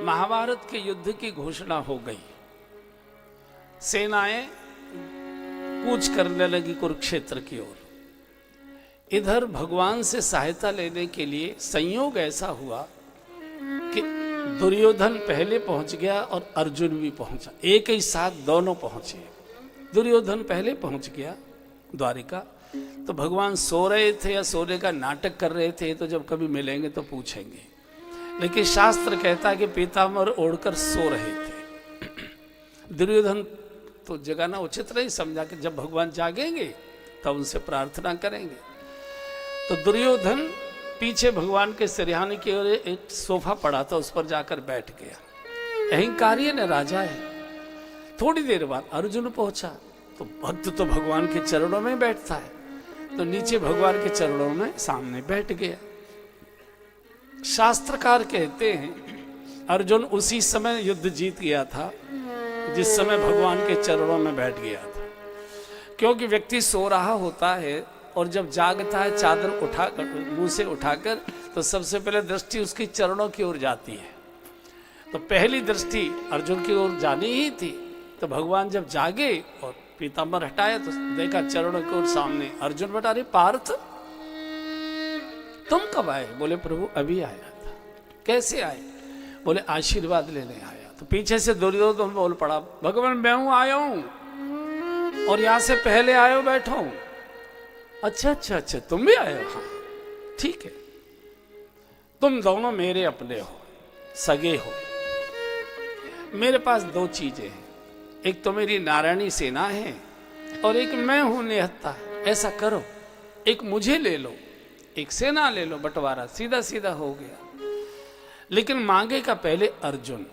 महाभारत के युद्ध की घोषणा हो गई। सेनाएं कूच करने लगी कुरुक्षेत्र की ओर। इधर भगवान से सहायता लेने के लिए संयोग ऐसा हुआ कि दुर्योधन पहले पहुंच गया और अर्जुन भी पहुंचा। एक ही साथ दोनों पहुंचे। दुर्योधन पहले पहुंच गया द्वारिका, तो भगवान सो रहे थे या सोने का नाटक कर रहे थे, तो जब कभी मिलेंगे तो पूछेंगे। लेकिन शास्त्र कहता है कि पीताम्बर ओढ़कर सो रहे थे। दुर्योधन तो जगाना उचित नहीं समझा कि जब भगवान जागेंगे तब उनसे प्रार्थना करेंगे। तो दुर्योधन पीछे भगवान के सिरहाने की ओर एक सोफा पड़ा था, उस पर जाकर बैठ गया। अहंकारी ने राजा है। थोड़ी देर बाद अर्जुन पहुंचा, तो भक्त तो भगवान के चरणों में बैठता है, तो नीचे भगवान के चरणों में सामने बैठ गया। शास्त्रकार कहते हैं अर्जुन उसी समय युद्ध जीत गया था जिस समय भगवान के चरणों में बैठ गया था। क्योंकि व्यक्ति सो रहा होता है और जब जागता है चादर उठाकर मुंह से उठाकर, तो सबसे पहले दृष्टि उसकी चरणों की ओर जाती है। तो पहली दृष्टि अर्जुन की ओर जानी ही थी। तो भगवान जब जागे और पीताम्बर हटाया तो देखा चरणों की ओर सामने। अर्जुन बता रहे पार्थ तुम कब आए? बोले प्रभु अभी आया था। कैसे आए? बोले आशीर्वाद लेने आया। तो पीछे से दुर्योधन बोल पड़ा, भगवान मैं हूं, आया हूं और यहां से पहले आयो बैठो हूं। अच्छा अच्छा अच्छा तुम भी आए हो? हाँ ठीक है, तुम दोनों मेरे अपने हो, सगे हो। मेरे पास दो चीजें हैं, एक तो मेरी नारायणी सेना है और एक मैं हूं निहत्ता। ऐसा करो एक मुझे ले लो, एक सेना ले लो, बंटवारा सीधा सीधा हो गया। लेकिन मांगेगा पहले अर्जुन,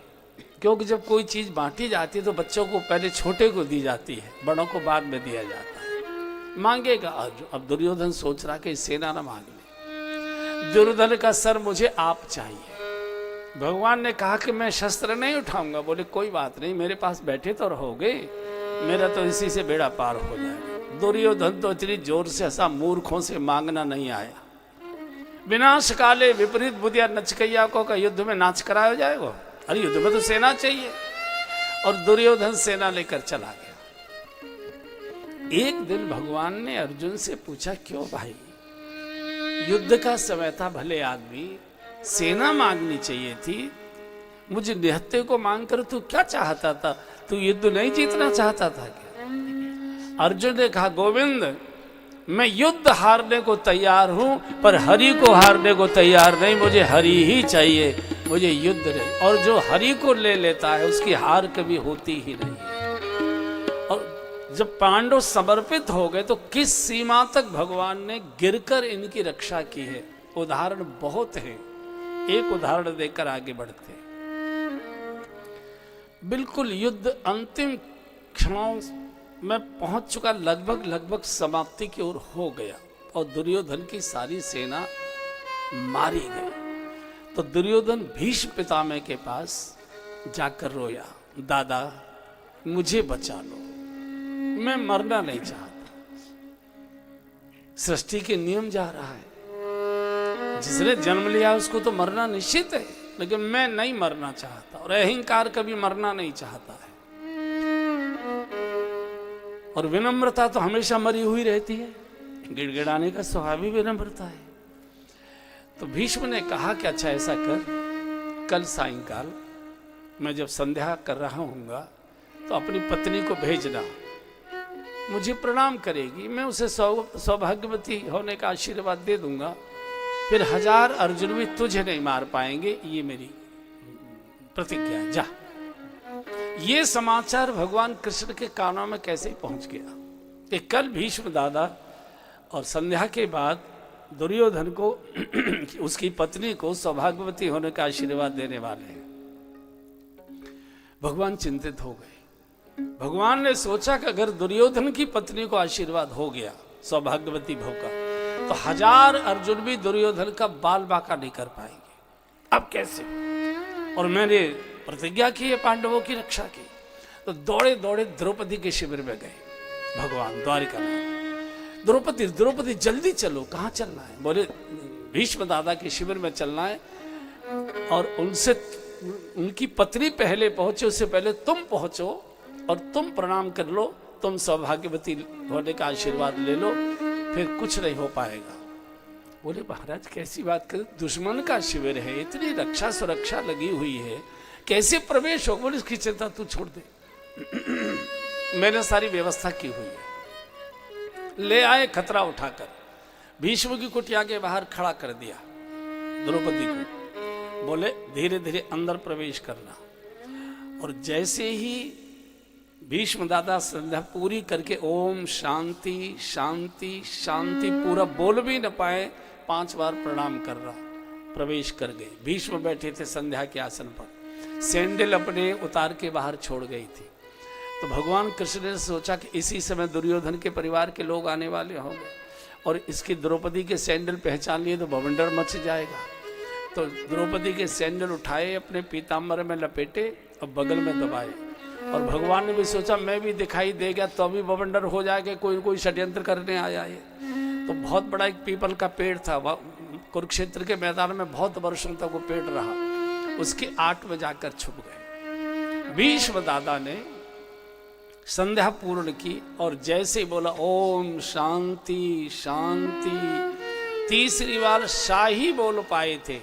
क्योंकि जब कोई चीज बांटी जाती है तो बच्चों को पहले छोटे को दी जाती है, बड़ों को बाद में दिया जाता है। मांगेगा अर्जुन। अब दुर्योधन सोच रहा कि सेना ना मांग ले। दुर्योधन का सर मुझे आप चाहिए। भगवान ने कहा कि मैं शस्त्र नहीं उठाऊंगा। बोले कोई बात नहीं, मेरे पास बैठे तो रहोगे, मेरा तो इसी से बेड़ा पार हो जाएगा। दुर्योधन तो इतनी जोर से हंसा, मूर्खों से मांगना नहीं आया। विनाश काले विपरीत बुद्धिया नचकैया को का युद्ध में नाच कराया जाएगा? अरे युद्ध में तो सेना चाहिए। और दुर्योधन सेना लेकर चला गया। एक दिन भगवान ने अर्जुन से पूछा, क्यों भाई, युद्ध का समय था, भले आदमी, सेना मांगनी चाहिए थी, मुझे निहत्ते को मांग कर तू क्या चाहता था? तू युद्ध नहीं जीतना चाहता था क्या? अर्जुन ने कहा, गोविंद मैं युद्ध हारने को तैयार हूं, पर हरि को हारने को तैयार नहीं। मुझे हरि ही चाहिए, मुझे युद्ध नहीं। और जो हरि को ले लेता है उसकी हार कभी होती ही नहीं है। और जब पांडव समर्पित हो गए तो किस सीमा तक भगवान ने गिरकर इनकी रक्षा की है, उदाहरण बहुत है। एक उदाहरण देकर आगे बढ़ते। बिल्कुल युद्ध अंतिम क्षणों में पहुंच चुका, लगभग समाप्ति की ओर हो गया और दुर्योधन की सारी सेना मारी गई। तो दुर्योधन भीष्म पितामह के पास जाकर रोया, दादा मुझे बचा लो, मैं मरना नहीं चाहता। सृष्टि के नियम जा रहा है, जिसने जन्म लिया उसको तो मरना निश्चित है, लेकिन मैं नहीं मरना चाहता। और अहंकार कभी मरना नहीं चाहता है, और विनम्रता तो हमेशा मरी हुई रहती है। गिड़गिड़ाने का स्वभाव ही विनम्रता है। तो भीष्म ने कहा कि अच्छा ऐसा कर, कल सायंकाल मैं जब संध्या कर रहा हूँगा तो अपनी पत्नी को भेजना, मुझे प्रणाम करेगी, मैं उसे सौभाग्यवती होने का आशीर्वाद दे दूंगा। फिर 1000 अर्जुन भी तुझे नहीं मार पाएंगे, ये मेरी प्रतिज्ञा है, जा। ये समाचार भगवान कृष्ण के कानों में कैसे पहुंच गया कि कल भीष्म दादा और संध्या के बाद दुर्योधन को उसकी पत्नी को सौभाग्यवती होने का आशीर्वाद देने वाले हैं। भगवान चिंतित हो गए। भगवान ने सोचा कि अगर दुर्योधन की पत्नी को आशीर्वाद हो गया सौभाग्यवती भव का, तो 1000 अर्जुन भी दुर्योधन का बाल बाका नहीं कर पाएंगे। अब कैसे? और मैंने प्रतिज्ञा की है पांडवों की रक्षा की। तो दौड़े दौड़े द्रौपदी के शिविर में गए भगवान द्वारिका में। द्रौपदी जल्दी चलो, कहाँ चलना है? बोले भीष्म दादा के शिविर में चलना है और उनसे उनकी पत्नी पहले पहुंचे, उससे पहले तुम पहुंचो और तुम प्रणाम कर लो, तुम सौभाग्यवती होने का आशीर्वाद ले लो, फिर कुछ नहीं हो पाएगा। बोले महाराज कैसी बात कर, दुश्मन का शिविर है, इतनी रक्षा सुरक्षा लगी हुई है, कैसे प्रवेश हो? बोले इसकी चिंता तू छोड़ दे, मैंने सारी व्यवस्था की हुई है। ले आए खतरा उठाकर, भीष्म की कुटिया के बाहर खड़ा कर दिया द्रौपदी को, बोले धीरे धीरे अंदर प्रवेश करना। और जैसे ही भीष्म दादा संध्या पूरी करके ओम शांति शांति शांति पूरा बोल भी न पाए, 5 बार प्रणाम कर रहा, प्रवेश कर गए। भीष्म बैठे थे संध्या के आसन पर, सैंडल अपने उतार के बाहर छोड़ गई थी। तो भगवान कृष्ण ने सोचा कि इसी समय दुर्योधन के परिवार के लोग आने वाले होंगे और इसकी द्रौपदी के सैंडल पहचान लिए तो बवंडर मच जाएगा। तो द्रौपदी के सैंडल उठाए, अपने पीताम्बर में लपेटे और बगल में दबाए। और भगवान ने भी सोचा मैं भी दिखाई दे गया तो अभी बवंडर हो जाएगा, कोई कोई षड्यंत्र करने आया है। तो बहुत बड़ा एक पीपल का पेड़ था, कुरुक्षेत्र के मैदान में बहुत वर्षों तक वो पेड़ रहा, उसके 8 में जाकर छुप गए। भीष्म दादा ने संध्या पूर्ण की और जैसे ही बोला ओम शांति शांति, तीसरी बार शाही बोल पाए थे।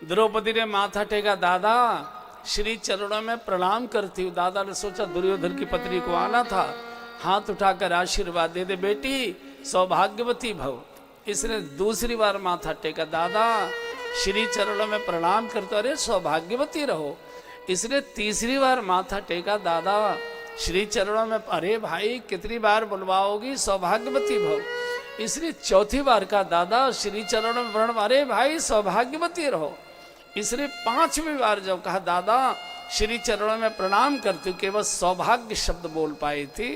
द्रौपदी ने माथा टेका, दादा श्री चरणों में प्रणाम करती हूँ। दादा ने सोचा दुर्योधन की पत्नी को आना था, हाथ उठाकर आशीर्वाद दे दे, बेटी सौभाग्यवती भव। इसने दूसरी बार माथा टेका, दादा श्री चरणों में प्रणाम करते, अरे सौभाग्यवती रहो। इसने तीसरी बार माथा टेका, दादा श्री चरणों में, अरे भाई कितनी बार बुलवाओगी, सौभाग्यवती भव। इसने चौथी बार कहा, दादा श्री चरणों में प्रणाम, अरे भाई सौभाग्यवती रहो। इसने 5वीं बार जब कहा, दादा श्री चरणों में प्रणाम करते, केवल सौभाग्य शब्द बोल पाए थे,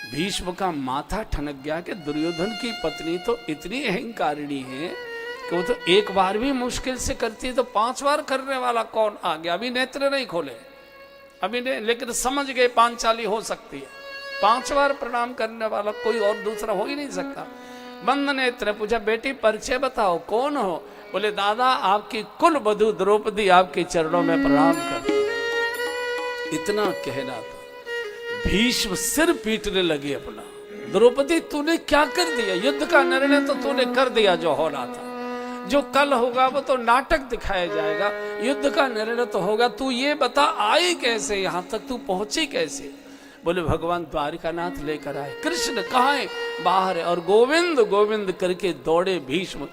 भीष्म का माथा ठनक गया कि दुर्योधन की पत्नी तो इतनी अहंकारिणी है कि वो तो एक बार भी मुश्किल से करती है, तो 5 बार करने वाला कौन आ गया? अभी नेत्र नहीं खोले, अभी नहीं, लेकिन समझ गए पांचाली हो सकती है। 5 बार प्रणाम करने वाला कोई और दूसरा हो ही नहीं सकता। बंद नेत्र पूछा, बेटी परिचय बताओ, कौन हो? बोले दादा आपकी कुल वधू द्रौपदी आपके चरणों में प्रणाम कर। इतना कहना था, भीष्म सिर पीटने लगे अपना, द्रौपदी तूने क्या कर दिया? युद्ध का निर्णय तो तूने कर दिया, जो होना था, जो कल होगा वो तो नाटक दिखाया जाएगा, युद्ध का निर्णय तो होगा। तू ये बता आई कैसे, यहां तक तू पहुंची कैसे? बोले भगवान द्वारिकानाथ लेकर आए। कृष्ण कहाँ है? बाहर है। और गोविंद गोविंद करके दौड़े भीष्म,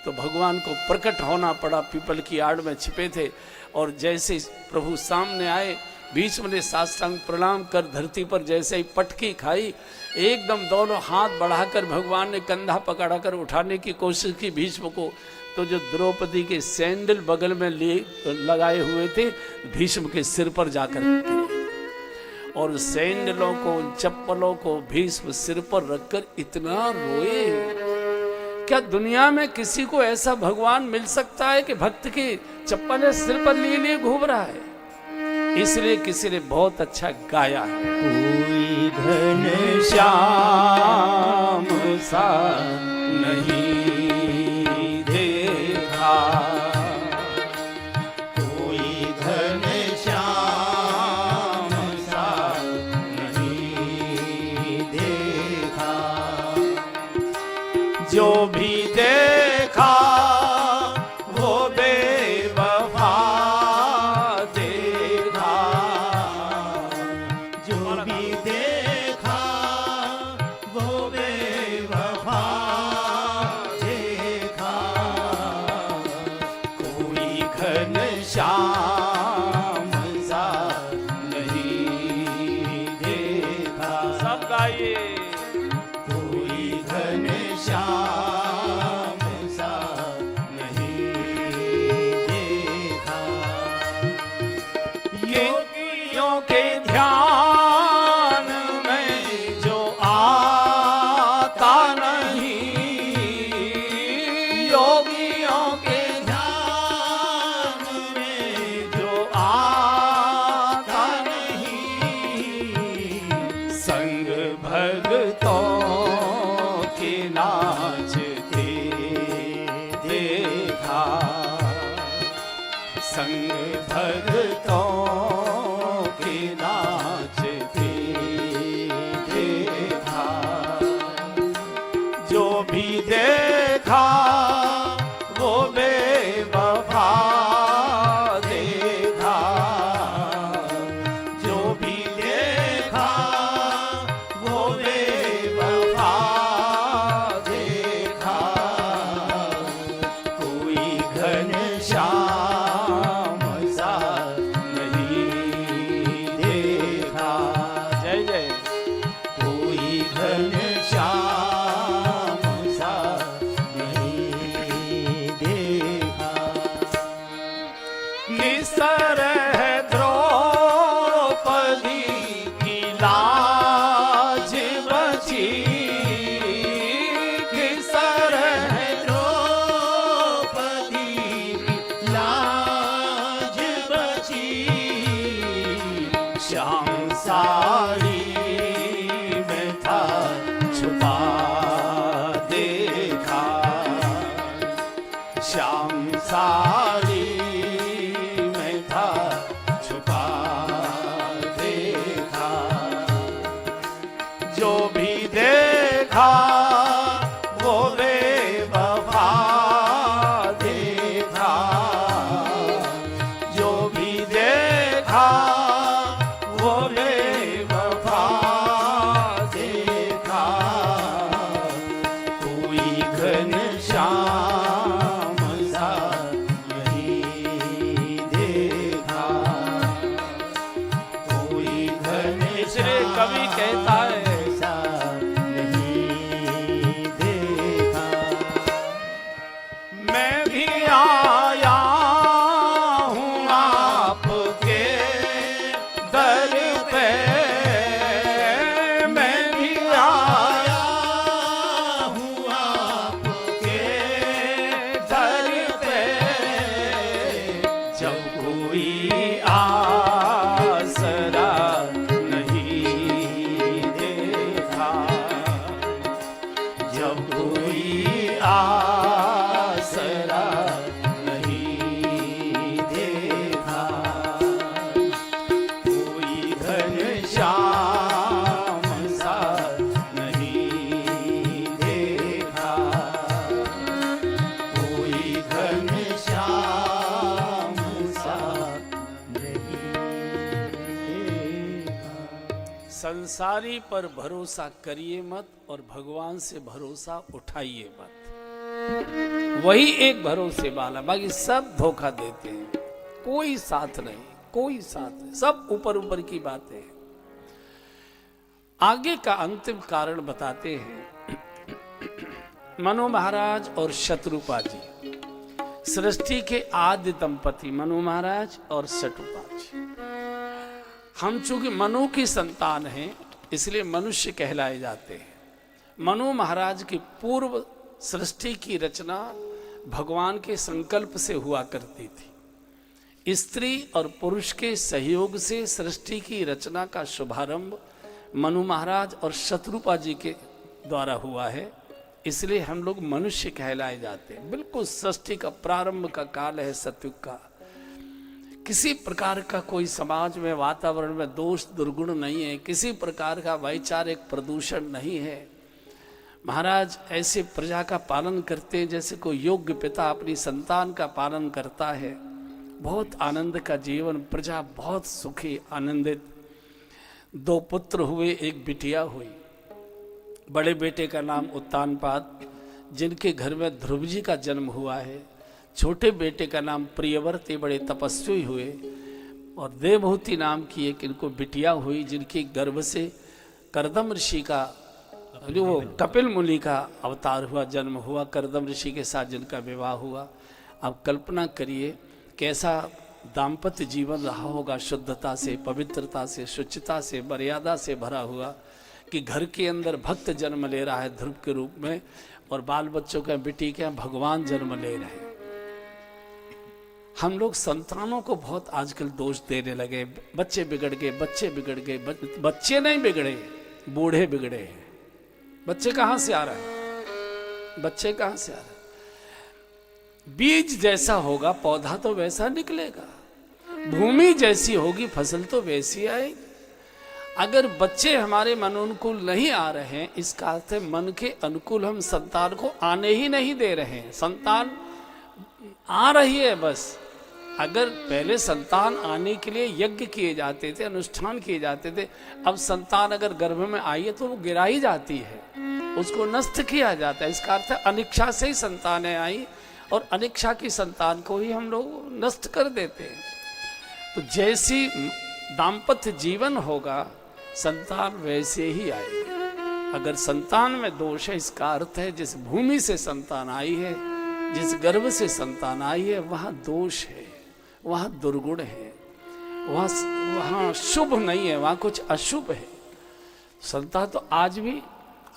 तो भगवान को प्रकट होना पड़ा, पीपल की आड़ में छिपे थे। और जैसे प्रभु सामने आए, भीष्म ने साष्टांग प्रणाम कर धरती पर जैसे ही पटकी खाई, एकदम दोनों हाथ बढ़ाकर भगवान ने कंधा पकड़ाकर उठाने की कोशिश की भीष्म को, तो जो द्रौपदी के सैंडल बगल में लिए लगाए हुए थे, भीष्म के सिर पर जाकर गिरे। और सैंडलों को, चप्पलों को भीष्म सिर पर रखकर इतना रोए। क्या दुनिया में किसी को ऐसा भगवान मिल सकता है कि भक्त की चप्पलें सिर पर लिए घूम रहा है? इसलिए किसी ने बहुत अच्छा गाया है, कोई घन श्याम सा नहीं देखा, कोई घन श्याम सा नहीं देखा, जो भी देखा वो बेवफा देखा, जो भी देखा वो बेवफा देखा, कोई घन श्याम सा नहीं देखा। सब गाइए, कोई घन श्याम सा नहीं देखा, योगियों के ध्यान में जो आता नहीं, योगियों के ध्यान में जो आता नहीं, संग भगतों के नाचते देखा, संग भगतों देखा वो बेवफा देखा, कोई घनश्याम सा नहीं देखा, कोई इसलिए कवि कहता है सा नहीं देखा। मैं भी आया हूँ आपके दर पे, मैं भी आया हूँ आपके दर पे, जब कोई आसरा नहीं देखा, जब कोई आसरा नहीं देखा, कोई घनश्याम सा नहीं देखा, कोई घनश्याम सा नहीं देखा। संसारी पर भरोसा करिए मत और भगवान से भरोसा उठाइए मत। वही एक भरोसे वाला, बाकी सब धोखा देते हैं। कोई साथ नहीं, कोई साथ नहीं, सब ऊपर ऊपर की बातें हैं। आगे का अंतिम कारण बताते हैं मनु महाराज और शत्रुपा जी, सृष्टि के आदि दंपति मनु महाराज और शत्रुपा जी। हम चूंकि मनु की संतान हैं इसलिए मनुष्य कहलाए जाते हैं। मनु महाराज की पूर्व सृष्टि की रचना भगवान के संकल्प से हुआ करती थी। स्त्री और पुरुष के सहयोग से सृष्टि की रचना का शुभारंभ मनु महाराज और शत्रुपा जी के द्वारा हुआ है, इसलिए हम लोग मनुष्य कहलाए जाते हैं। बिल्कुल सृष्टि का प्रारंभ का काल है सतयुग का। किसी प्रकार का कोई समाज में वातावरण में दोष दुर्गुण नहीं है, किसी प्रकार का वैचारिक प्रदूषण नहीं है। महाराज ऐसे प्रजा का पालन करते हैं जैसे कोई योग्य पिता अपनी संतान का पालन करता है। बहुत आनंद का जीवन, प्रजा बहुत सुखी आनंदित। 2 पुत्र हुए, एक बिटिया हुई। बड़े बेटे का नाम उत्तानपाद, जिनके घर में ध्रुव जी का जन्म हुआ है। छोटे बेटे का नाम प्रियव्रत, बड़े तपस्वी हुए। और देवहूति नाम की एक इनको बिटिया हुई, जिनके गर्भ से करदम ऋषि का, जो वो कपिल मुनि का अवतार हुआ, जन्म हुआ। करदम ऋषि के साथ जिनका विवाह हुआ। अब कल्पना करिए कैसा दाम्पत्य जीवन रहा होगा, शुद्धता से, पवित्रता से, शुचिता से, मर्यादा से भरा हुआ, कि घर के अंदर भक्त जन्म ले रहा है ध्रुव के रूप में, और बाल बच्चों का, बेटी के भगवान जन्म ले रहे हैं। हम लोग संतानों को बहुत आजकल दोष देने लगे। बच्चे बिगड़ गए, बच्चे बिगड़ गए। बच्चे नहीं बिगड़े, बूढ़े बिगड़े हैं। बच्चे कहाँ से आ रहे हैं? बच्चे कहाँ से आ रहे हैं? बीज जैसा होगा पौधा तो वैसा निकलेगा, भूमि जैसी होगी फसल तो वैसी आएगी। अगर बच्चे हमारे मन अनुकूल नहीं आ रहे हैं, इसका अर्थ है मन के अनुकूल हम संतान को आने ही नहीं दे रहे हैं। संतान आ रही है बस। अगर पहले संतान आने के लिए यज्ञ किए जाते थे, अनुष्ठान किए जाते थे, अब संतान अगर गर्भ में आई है तो वो गिराई जाती है, उसको नष्ट किया जाता है। इसका अर्थ है अनिच्छा से ही संतानें आई, और अनिच्छा की संतान को ही हम लोग नष्ट कर देते हैं। तो जैसी दाम्पत्य जीवन होगा, संतान वैसे ही आएगी। अगर संतान में दोष है, इसका अर्थ है जिस भूमि से संतान आई है, जिस गर्भ से संतान आई है, वहाँ दोष है, वहाँ दुर्गुण है, वहाँ शुभ नहीं है, वहाँ कुछ अशुभ है। संतान तो आज भी,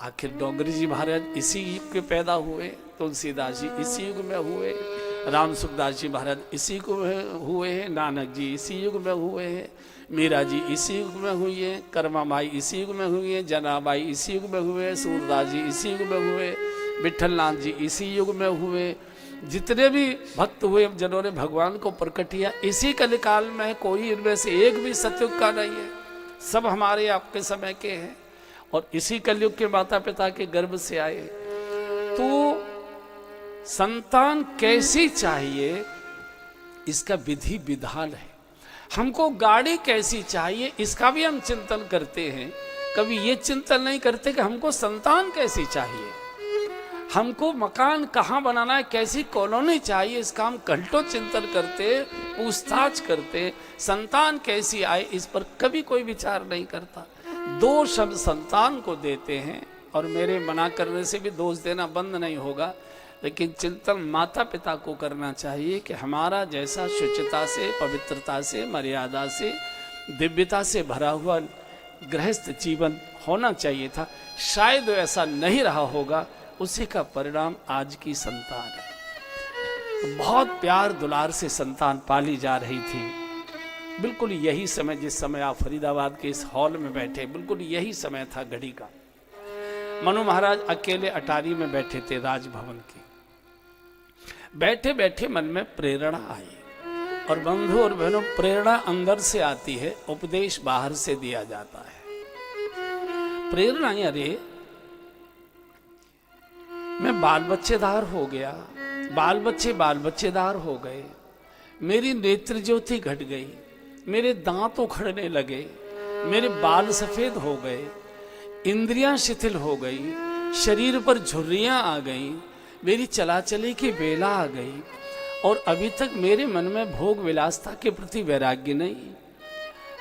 आखिर डोंगरी जी महाराज इसी युग के पैदा हुए, तुलसीदास जी इसी युग में हुए, राम सुखदास जी महाराज इसी युग में हुए हैं, नानक जी इसी युग में हुए हैं, मीरा जी इसी युग में हुई है, कर्मा माई इसी युग में हुई है, जनाबाई इसी युग में हुए, सूरदास जी इसी युग में हुए, विठलनाथ जी इसी युग में हुए। जितने भी भक्त हुए जिन्होंने भगवान को प्रकट किया, इसी कलिकाल में है। कोई इनमें से एक भी सतयुग का नहीं है, सब हमारे आपके समय के हैं, और इसी कलयुग के माता पिता के गर्भ से आए। तो संतान कैसी चाहिए, इसका विधि विधान है। हमको गाड़ी कैसी चाहिए इसका भी हम चिंतन करते हैं। कभी ये चिंतन नहीं करते कि हमको संतान कैसी चाहिए, हमको मकान कहाँ बनाना है, कैसी कॉलोनी चाहिए, इसका हम घंटों चिंतन करते, पूछताछ करते। संतान कैसी आए इस पर कभी कोई विचार नहीं करता। दोष हम संतान को देते हैं, और मेरे मना करने से भी दोष देना बंद नहीं होगा, लेकिन चिंतन माता पिता को करना चाहिए कि हमारा जैसा शुचिता से, पवित्रता से, मर्यादा से, दिव्यता से भरा हुआ गृहस्थ जीवन होना चाहिए था, शायद ऐसा नहीं रहा होगा। उसी का परिणाम आज की संतान है। तो बहुत प्यार दुलार से संतान पाली जा रही थी। बिल्कुल यही समय, जिस समय आप फरीदाबाद के इस हॉल में बैठे, बिल्कुल यही समय था घड़ी का। मनु महाराज अकेले अटारी में बैठे थे राजभवन के। बैठे बैठे मन में प्रेरणा आई, और बंधु और बहनों, प्रेरणा अंदर से आती है, उपदेश बाहर से दिया जाता है। प्रेरणा, अरे मैं बाल बच्चेदार हो गया, बाल बच्चेदार हो गए, मेरी नेत्र ज्योति घट गई, मेरे दांत उखड़ने लगे, मेरे बाल सफेद हो गए, इंद्रियां शिथिल हो गई, शरीर पर झुर्रियां आ गई, मेरी चलाचली की बेला आ गई, और अभी तक मेरे मन में भोग विलासता के प्रति वैराग्य नहीं,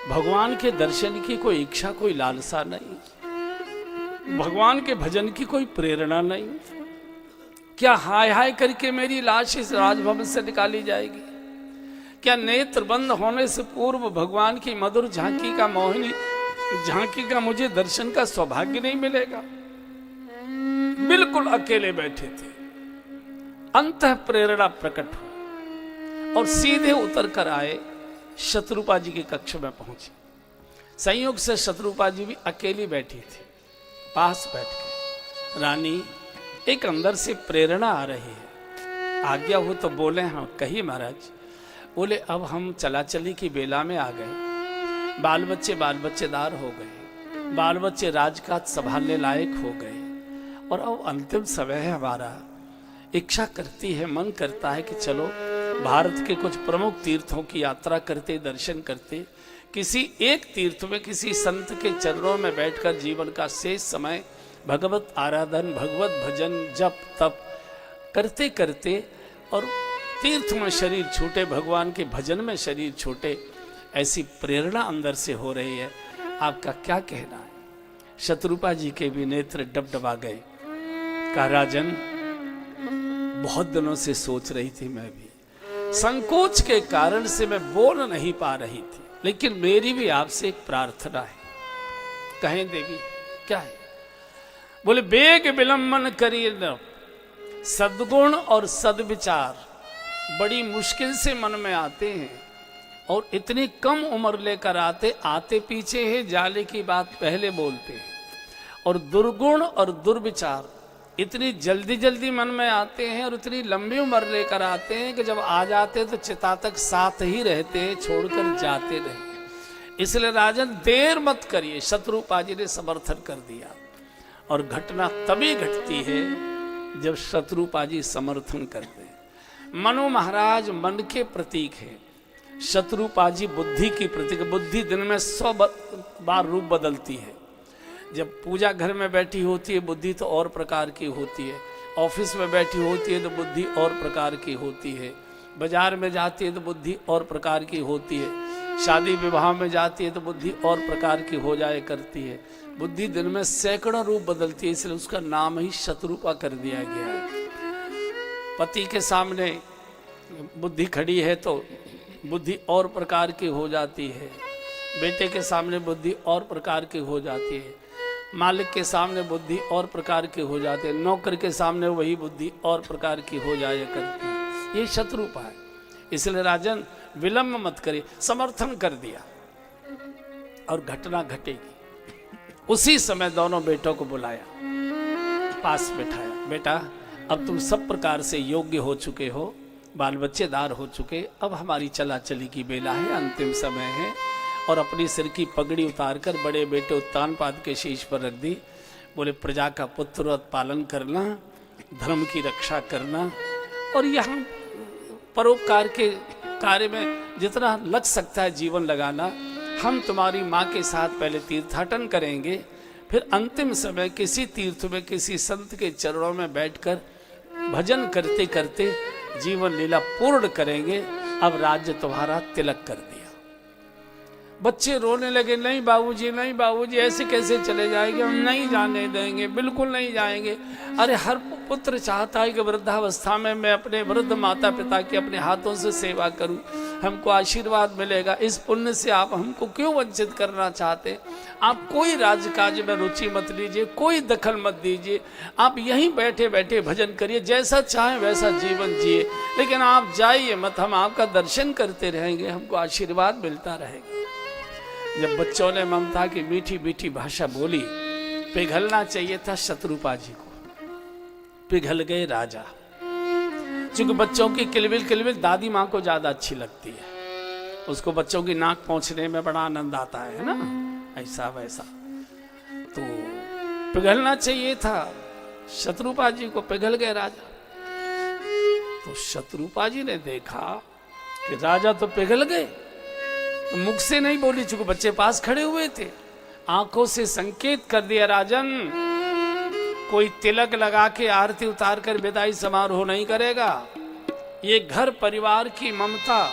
भगवान के दर्शन की कोई इच्छा, कोई लालसा नहीं, भगवान के भजन की कोई प्रेरणा नहीं। क्या हाय हाय करके मेरी लाश इस राजभवन से निकाली जाएगी? क्या नेत्र बंद होने से पूर्व भगवान की मधुर झांकी का, मोहिनी झांकी का मुझे दर्शन का सौभाग्य नहीं मिलेगा? बिल्कुल अकेले बैठे थे, अंतः प्रेरणा प्रकट हुई और सीधे उतर कर आए, शत्रुपा जी के कक्ष में पहुंचे। संयोग से शत्रुपा जी भी अकेली बैठी थी, पास बैठ के। रानी, एक अंदर से प्रेरणा आ रही है, आज्ञा हो तो बोले। हाँ कहिए महाराज। बोले अब हम चलाचली की बेला में आ गए, बाल बच्चेदार हो गए, बाल बच्चे राजकाज संभालने लायक हो गए, और अब अंतिम समय है हमारा। इच्छा करती है, मन करता है कि चलो भारत के कुछ प्रमुख तीर्थों की यात्रा करते, दर्शन करते, किसी एक तीर्थ में किसी संत के चरणों में बैठकर जीवन का शेष समय भगवत आराधन, भगवत भजन, जप तप करते करते, और तीर्थ में शरीर छूटे, भगवान के भजन में शरीर छूटे, ऐसी प्रेरणा अंदर से हो रही है। आपका क्या कहना है? शत्रुपा जी के भी नेत्र डबडबा गए। कहा राजन, बहुत दिनों से सोच रही थी, मैं भी संकोच के कारण से मैं बोल नहीं पा रही थी, लेकिन मेरी भी आपसे एक प्रार्थना है। कहें देवी, क्या है? बोले बेग विलंबन करिए न, सद्गुण और सद्विचार बड़ी मुश्किल से मन में आते हैं, और इतनी कम उम्र लेकर आते पीछे है, जाले की बात पहले बोलते हैं, और दुर्गुण और दुर्विचार इतनी जल्दी जल्दी मन में आते हैं, और इतनी लंबी उम्र लेकर आते हैं कि जब आ जाते तो चिता तक साथ ही रहते हैं, छोड़कर जाते नहीं। इसलिए राजन देर मत करिए। शत्रुपा जी ने समर्थन कर दिया, और घटना तभी घटती है जब शत्रुपा जी समर्थन करते हैं। मनु महाराज मन के प्रतीक है, शत्रुपा जी बुद्धि की प्रतीक। बुद्धि दिन में 100 बार रूप बदलती है। जब पूजा घर में बैठी होती है बुद्धि तो और प्रकार की होती है, ऑफिस में बैठी होती है तो बुद्धि और प्रकार की होती है, बाजार में जाती है तो बुद्धि और प्रकार की होती है, शादी विवाह में जाती है तो बुद्धि और प्रकार की हो जाए करती है। बुद्धि दिन में सैकड़ों रूप बदलती है, इसलिए उसका नाम ही शत्रुपा कर दिया गया है। पति के सामने बुद्धि खड़ी है तो बुद्धि और प्रकार की हो जाती है, बेटे के सामने बुद्धि और प्रकार की हो जाती है, मालिक के सामने बुद्धि और प्रकार की हो जाती है, नौकर के सामने वही बुद्धि और प्रकार की हो जाया करती है। ये शत्रुपा है। इसलिए राजन विलंब मत करिए। समर्थन कर दिया और घटना घटेगी। उसी समय दोनों बेटों को बुलाया, पास बैठाया। बेटा, अब तुम सब प्रकार से योग्य हो चुके हो, बाल बच्चेदार हो चुके, अब हमारी चला चली की बेला है, अंतिम समय है। और अपनी सिर की पगड़ी उतारकर बड़े बेटे उत्तानपाद के शीश पर रख दी। बोले प्रजा का पुत्रवत पालन करना, धर्म की रक्षा करना, और यहाँ परोपकार के कार्य में जितना लग सकता है जीवन लगाना, हम तुम्हारी माँ के साथ पहले तीर्थाटन करेंगे, फिर अंतिम समय किसी तीर्थ में किसी संत के चरणों में बैठकर भजन करते करते जीवन लीला पूर्ण करेंगे। अब राज्य तुम्हारा तिलक कर दिया। बच्चे रोने लगे, नहीं बाबूजी, नहीं बाबूजी, ऐसे कैसे चले जाएंगे, हम नहीं जाने देंगे, बिल्कुल नहीं जाएंगे। अरे हर पुत्र चाहता है कि वृद्धावस्था में मैं अपने वृद्ध माता पिता की अपने हाथों से सेवा करूं, हमको आशीर्वाद मिलेगा। इस पुण्य से आप हमको क्यों वंचित करना चाहते? आप कोई राजकाज में रुचि मत लीजिए, कोई दखल मत दीजिए, आप यहीं बैठे बैठे भजन करिए, जैसा चाहें वैसा जीवन जिए, लेकिन आप जाइए मत, हम आपका दर्शन करते रहेंगे, हमको आशीर्वाद मिलता रहेगा। जब बच्चों ने ममता की मीठी मीठी भाषा बोली, पिघलना चाहिए था शत्रुपा जी को, पिघल गए राजा। क्योंकि बच्चों की किलबिल दादी माँ को ज्यादा अच्छी लगती है, उसको बच्चों की नाक पहुंचने में बड़ा आनंद आता है ना, ऐसा वैसा। तो पिघलना चाहिए था शत्रुपा जी को, पिघल गए राजा। तो शत्रुपा जी ने देखा कि राजा तो पिघल गए, तो मुख से नहीं बोली, चूंकि बच्चे पास खड़े हुए थे, आंखों से संकेत कर दिया, राजन कोई तिलक लगा के आरती उतार कर विदाई समारोह नहीं करेगा। ये घर परिवार की ममता,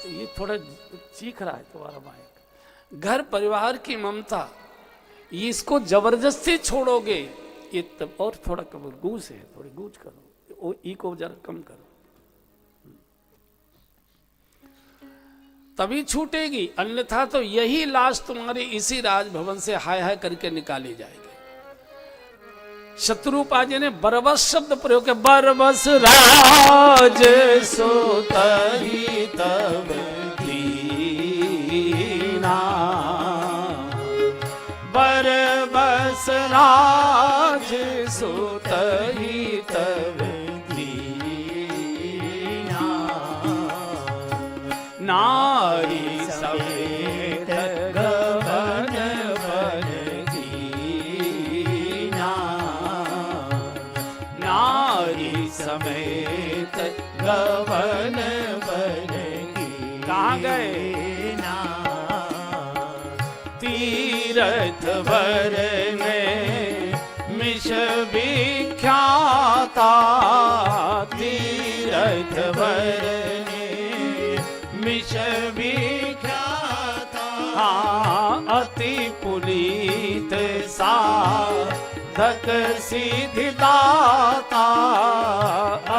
ये थोड़ा चीख रहा है तुम्हारा माइक, घर परिवार की ममता, ये इसको जबरदस्ती छोड़ोगे, ये तब और थोड़ा कम गूंज है, थोड़ी गूंज करो, ई को जरा कम करो, तभी छूटेगी, अन्यथा तो यही लाश तुम्हारी इसी राजभवन से हाय हाय करके निकाली जाएगी। शत्रुपा जी ने बरबस शब्द प्रयोग किया, बरबस राज सोतहि तब दीना, बरबस राज सोतहि तब दीना, नारी समेत गगन वन कीना, नारी समेत गगन वन कीना। कहाँ गए? तीरथ भर में मिश विख्याता, तीरथ भर मिश विख्याता, अति पुनीत साधक सिद्धिदाता,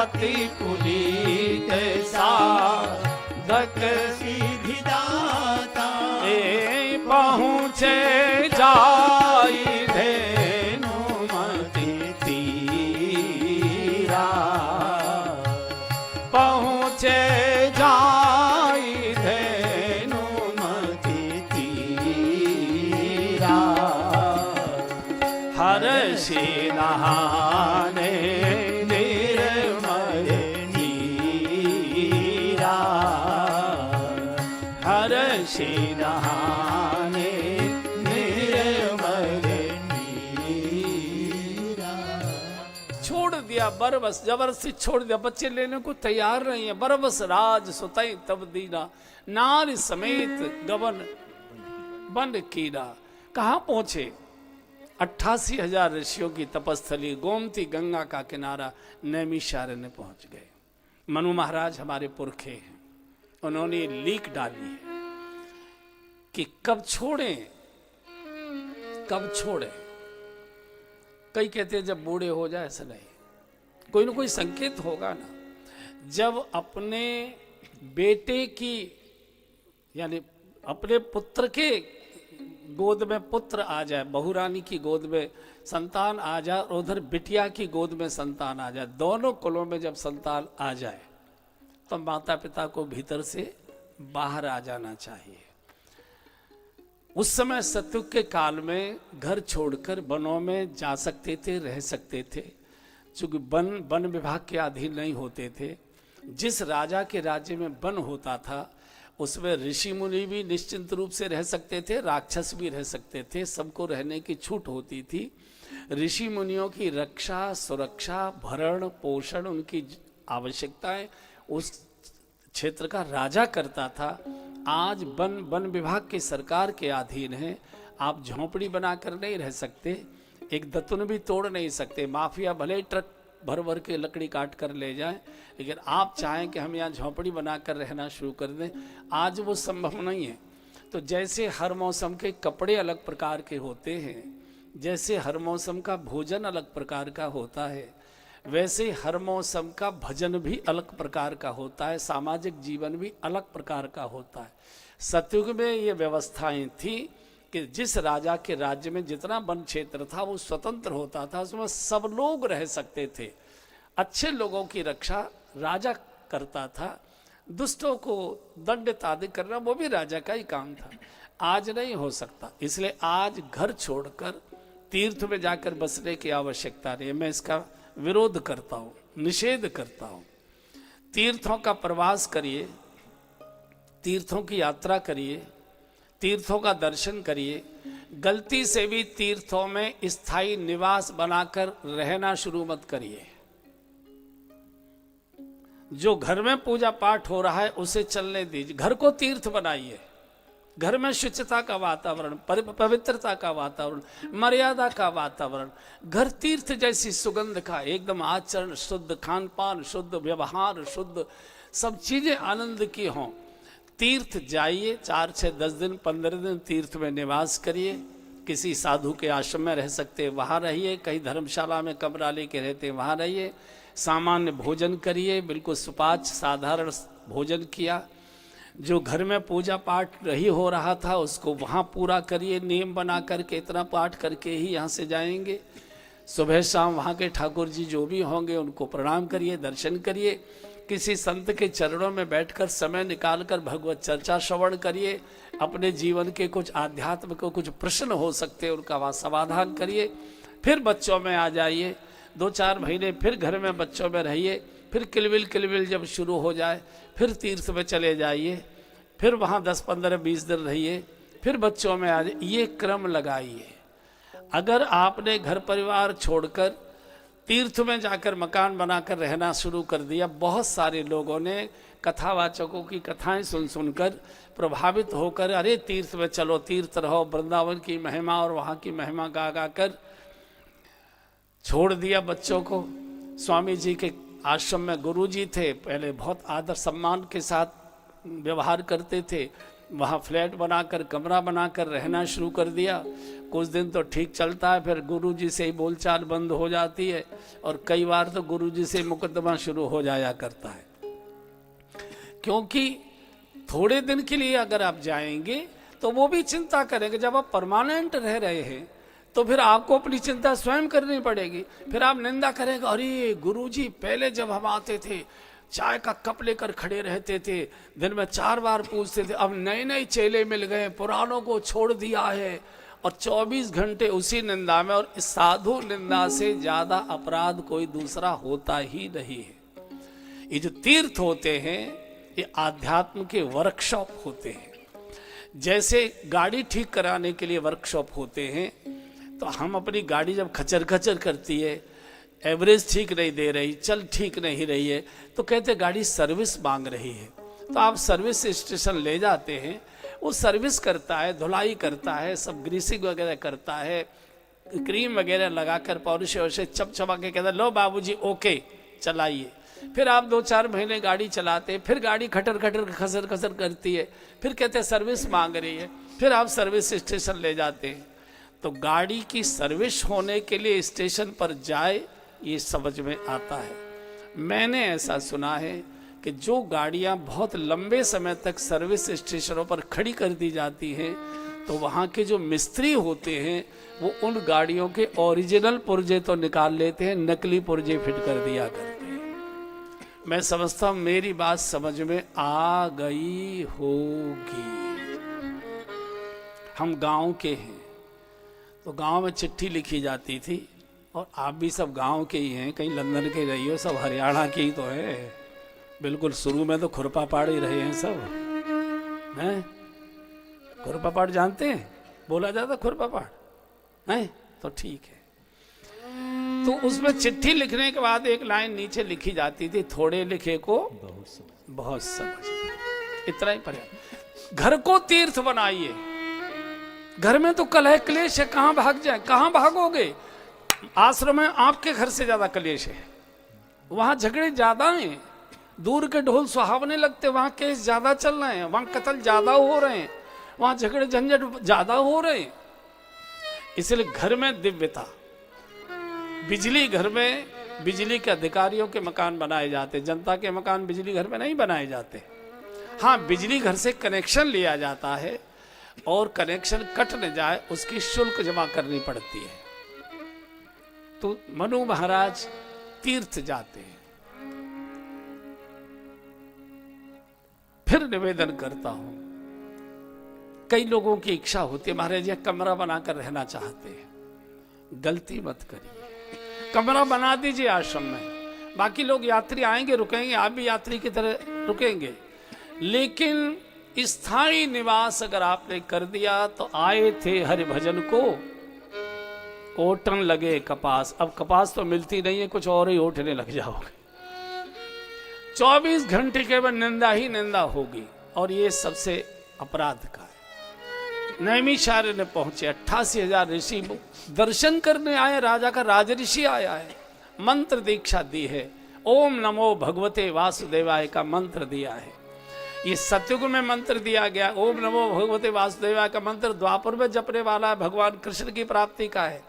अति पुनीत साधक सिद्धिदाता, ए पहुँचे जाई धेनुमति तीरा, पहुँचे जाई धेनुमति तीरा, हर्षि नहाने निर्मल नीरा, हर्षि नहाने निर्मल नीरा। छोड़ दिया बरबस, जबरदस्ती छोड़ दिया, बच्चे लेने को तैयार नहीं है। बरबस राज सुतई तब दीना, नारी समेत गवन बन कीना। कहाँ पहुंचे? 88,000 ऋषियों की तपस्थली गोमती गंगा का किनारा नैमिषारण्य पहुंच गए। मनु महाराज हमारे पुरखे हैं, उन्होंने लीक डाली है कि कब छोड़ें, कब छोड़ें। कई कहते हैं जब बूढ़े हो जाए, ऐसा नहीं, कोई ना कोई संकेत होगा ना। जब अपने बेटे की यानी अपने पुत्र के गोद में पुत्र आ जाए, बहुरानी की गोद में संतान आ जाए और उधर बिटिया की गोद में संतान आ जाए, दोनों कुलों में जब संतान आ जाए तो माता पिता को भीतर से बाहर आ जाना चाहिए। उस समय सतयुग के काल में घर छोड़कर वनों में जा सकते थे, रह सकते थे, क्योंकि वन विभाग के अधीन नहीं होते थे। जिस राजा के राज्य में वन होता था उसमें ऋषि मुनि भी निश्चिंत रूप से रह सकते थे, राक्षस भी रह सकते थे, सबको रहने की छूट होती थी। ऋषि मुनियों की रक्षा, सुरक्षा, भरण पोषण, उनकी आवश्यकताएं उस क्षेत्र का राजा करता था। आज वन विभाग की सरकार के अधीन है। आप झोंपड़ी बनाकर नहीं रह सकते, एक दतुन भी तोड़ नहीं सकते। माफिया भले ही ट्रक भर भर के लकड़ी काट कर ले जाए, लेकिन आप चाहें कि हम यहाँ झोंपड़ी बनाकर रहना शुरू कर दें, आज वो संभव नहीं है। तो जैसे हर मौसम के कपड़े अलग प्रकार के होते हैं, जैसे हर मौसम का भोजन अलग प्रकार का होता है, वैसे हर मौसम का भजन भी अलग प्रकार का होता है, सामाजिक जीवन भी अलग प्रकार का होता है। सतयुग में ये व्यवस्थाएं थी कि जिस राजा के राज्य में जितना वन क्षेत्र था वो स्वतंत्र होता था, उसमें सब लोग रह सकते थे। अच्छे लोगों की रक्षा राजा करता था, दुष्टों को दंडित आदि करना वो भी राजा का ही काम था। आज नहीं हो सकता, इसलिए आज घर छोड़कर तीर्थ में जाकर बसने की आवश्यकता नहीं है। मैं इसका विरोध करता हूँ, निषेध करता हूँ। तीर्थों का प्रवास करिए, तीर्थों की यात्रा करिए, तीर्थों का दर्शन करिए। गलती से भी तीर्थों में स्थायी निवास बनाकर रहना शुरू मत करिए। जो घर में पूजा पाठ हो रहा है उसे चलने दीजिए, घर को तीर्थ बनाइए। घर में शुचिता का वातावरण, पवित्रता का वातावरण, मर्यादा का वातावरण, घर तीर्थ जैसी सुगंध का, एकदम आचरण शुद्ध, खान पान शुद्ध, व्यवहार शुद्ध, सब चीजें आनंद की हों। तीर्थ जाइए, 4 6 10 दिन 15 दिन तीर्थ में निवास करिए। किसी साधु के आश्रम में रह सकते वहाँ रहिए, कहीं धर्मशाला में कमरा लेके रहते वहाँ रहिए। सामान्य भोजन करिए, बिल्कुल सुपाच्य साधारण भोजन किया। जो घर में पूजा पाठ नहीं हो रहा था उसको वहाँ पूरा करिए, नियम बना करके इतना पाठ करके ही यहाँ से जाएंगे। सुबह शाम वहाँ के ठाकुर जी जो भी होंगे उनको प्रणाम करिए, दर्शन करिए। किसी संत के चरणों में बैठकर समय निकालकर भगवत चर्चा श्रवण करिए। अपने जीवन के कुछ आध्यात्म को कुछ प्रश्न हो सकते हैं उनका वहाँ समाधान करिए। फिर बच्चों में आ जाइए, 2-4 महीने फिर घर में बच्चों में रहिए। फिर किलबिल जब शुरू हो जाए फिर तीर्थ में चले जाइए, फिर वहाँ 10 15 20 दिन रहिए, फिर बच्चों में आ जाइए। ये क्रम लगाइए। अगर आपने घर परिवार छोड़कर तीर्थ में जाकर मकान बनाकर रहना शुरू कर दिया, बहुत सारे लोगों ने कथावाचकों की कथाएं सुन सुनकर प्रभावित होकर अरे तीर्थ में चलो, तीर्थ रहो, वृंदावन की महिमा और वहाँ की महिमा गा गा कर छोड़ दिया बच्चों को। स्वामी जी के आश्रम में गुरु जी थे, पहले बहुत आदर सम्मान के साथ व्यवहार करते थे। वहाँ फ्लैट बनाकर कमरा बनाकर रहना शुरू कर दिया। कुछ दिन तो ठीक चलता है, फिर गुरुजी से ही बोलचाल बंद हो जाती है और कई बार तो गुरुजी से मुकदमा शुरू हो जाया करता है। क्योंकि थोड़े दिन के लिए अगर आप जाएंगे तो वो भी चिंता करेंगे। जब आप परमानेंट रह रहे हैं तो फिर आपको अपनी चिंता स्वयं करनी पड़ेगी। फिर आप निंदा करेंगे, अरे गुरुजी पहले जब हम आते थे चाय का कप लेकर खड़े रहते थे, दिन में 4 बार पूछते थे, अब नए नए चेले मिल गए, पुरानों को छोड़ दिया है और 24 घंटे उसी निंदा में। और इस साधु निंदा से ज्यादा अपराध कोई दूसरा होता ही नहीं है। ये जो तीर्थ होते हैं ये आध्यात्म के वर्कशॉप होते हैं। जैसे गाड़ी ठीक कराने के लिए वर्कशॉप होते हैं, तो हम अपनी गाड़ी जब खचर खचर करती है, एवरेज ठीक नहीं दे रही, चल ठीक नहीं रही है, तो कहते गाड़ी सर्विस मांग रही है। तो आप सर्विस स्टेशन ले जाते हैं, वो सर्विस करता है, धुलाई करता है, सब ग्रीसिंग वगैरह करता है, क्रीम वगैरह लगाकर पॉलिश वॉलिश चमचमा के कहता है लो बाबूजी ओके चलाइए। फिर आप 2-4 महीने गाड़ी चलाते हैं, फिर गाड़ी खटर खटर खसर खसर करती है, फिर कहते हैं सर्विस मांग रही है, फिर आप सर्विस स्टेशन ले जाते हैं। तो गाड़ी की सर्विस होने के लिए स्टेशन पर जाए ये समझ में आता है। मैंने ऐसा सुना है कि जो गाड़ियां बहुत लंबे समय तक सर्विस स्टेशनों पर खड़ी कर दी जाती हैं, तो वहाँ के जो मिस्त्री होते हैं वो उन गाड़ियों के ओरिजिनल पुर्जे तो निकाल लेते हैं, नकली पुर्जे फिट कर दिया करते हैं। मैं समझता हूँ मेरी बात समझ में आ गई होगी। हम गांव के हैं, तो गांव में चिट्ठी लिखी जाती थी, और आप भी सब गांव के ही हैं, कहीं लंदन के रही हो, सब हरियाणा के ही तो है। बिल्कुल शुरू में तो खुरपापाड़ ही रहे हैं सब, हैं? खुरपापाड़ जानते हैं, बोला जाता खुरपापाड़, हैं? तो ठीक है। तो उसमें चिट्ठी लिखने के बाद एक लाइन नीचे लिखी जाती थी, थोड़े लिखे को बहुत बहुत समझ, इतना ही पर्याप्त। घर को तीर्थ बनाइए। घर में तो कलह क्लेश है, कहां भाग जाए, कहां भागोगे? आश्रम में आपके घर से ज्यादा क्लेश है, वहां झगड़े ज्यादा हैं, दूर के ढोल सुहावने लगते, वहां केस ज्यादा चल रहे हैं, वहां कत्ल ज्यादा हो रहे हैं, वहां झगड़े झंझट ज्यादा हो रहे हैं। इसलिए घर में दिव्यता, बिजली घर में, बिजली के अधिकारियों के मकान बनाए जाते, जनता के मकान बिजली घर में नहीं बनाए जाते। हाँ, बिजली घर से कनेक्शन लिया जाता है और कनेक्शन कट न जाए उसकी शुल्क जमा करनी पड़ती है। तो मनु महाराज तीर्थ जाते हैं। फिर निवेदन करता हूं, कई लोगों की इच्छा होती है महाराज ये कमरा बनाकर रहना चाहते हैं, गलती मत करिए, कमरा बना दीजिए आश्रम में, बाकी लोग यात्री आएंगे रुकेंगे, आप भी यात्री की तरह रुकेंगे, लेकिन स्थायी निवास अगर आपने कर दिया तो आए थे हरि भजन को ओटन लगे कपास। अब कपास तो मिलती नहीं है, कुछ और ही ओटने लग जाओगे। 24 घंटे केवल निंदा ही निंदा होगी, और ये सबसे अपराध का है। नैमिषारण्य ने पहुंचे, 88,000 ऋषि दर्शन करने आए, राजा का राज ऋषि आया है, मंत्र दीक्षा दी है, ओम नमो भगवते वासुदेवाय का मंत्र दिया है। ये सतयुग में मंत्र दिया गया, ओम नमो भगवते वासुदेवाय का मंत्र द्वापर में जपने वाला है, भगवान कृष्ण की प्राप्ति का है।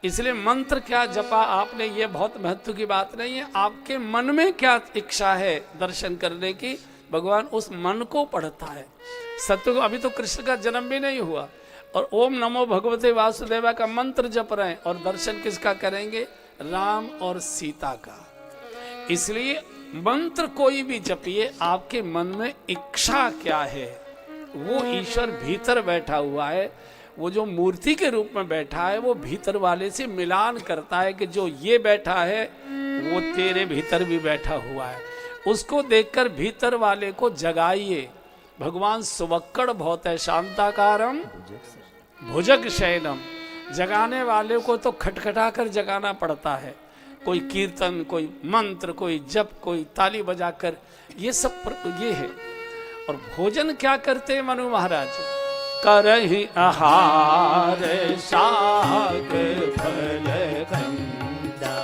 इसलिए मंत्र क्या जपा आपने, ये बहुत महत्व की बात नहीं है, आपके मन में क्या इच्छा है दर्शन करने की, भगवान उस मन को पढ़ता है। सतयुग अभी तो कृष्ण का जन्म भी नहीं हुआ, और ओम नमो भगवते वासुदेवा का मंत्र जप रहे हैं, और दर्शन किसका करेंगे? राम और सीता का। इसलिए मंत्र कोई भी जपिए, आपके मन में इच्छा क्या है, वो ईश्वर भीतर बैठा हुआ है, वो जो मूर्ति के रूप में बैठा है वो भीतर वाले से मिलान करता है कि जो ये बैठा है वो तेरे भीतर भी बैठा हुआ है। उसको देखकर भीतर वाले को जगाइए। भगवान सुवक्कड़ बहुत है, शांताकारम भुजग शयनम, जगाने वाले को तो खटखटा कर जगाना पड़ता है, कोई कीर्तन, कोई मंत्र, कोई जप, कोई ताली बजाकर, ये सब ये है। और भोजन क्या करते हैं मनु महाराज? करहि आहार शाक फल कंदा,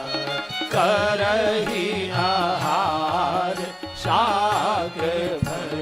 करहि आहार शाक फल